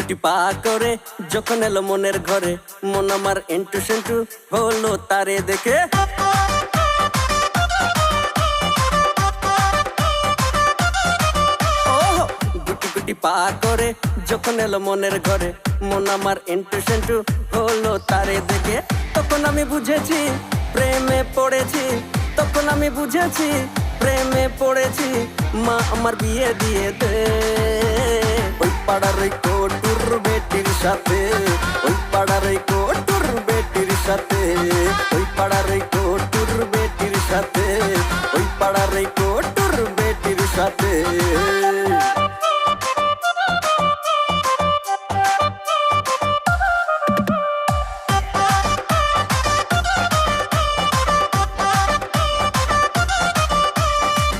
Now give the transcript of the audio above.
গুটি পা করে যখন এলো মনের ঘরে, মন আমার এন্টু সেন্টু হলো তারে দেখে। গুটি গুটি পা করে যখন এলো মনের ঘরে, মন আমার এন্টু সেন্টু হলো তারে দেখে। তখন আমি বুঝেছি প্রেমে পড়েছি, তখন আমি বুঝেছি প্রেমে পড়েছি। মা আমার বিয়ে দিয়ে দে ওই পাড়ার ওই কোটুর বেটির সাথে, ওই পাড়ার ওই কোটুর বেটির সাথে, ওই পাড়ার ওই কোটুর বেটির সাথে, ওই পাড়ার ওই কোটুর বেটির সাথে।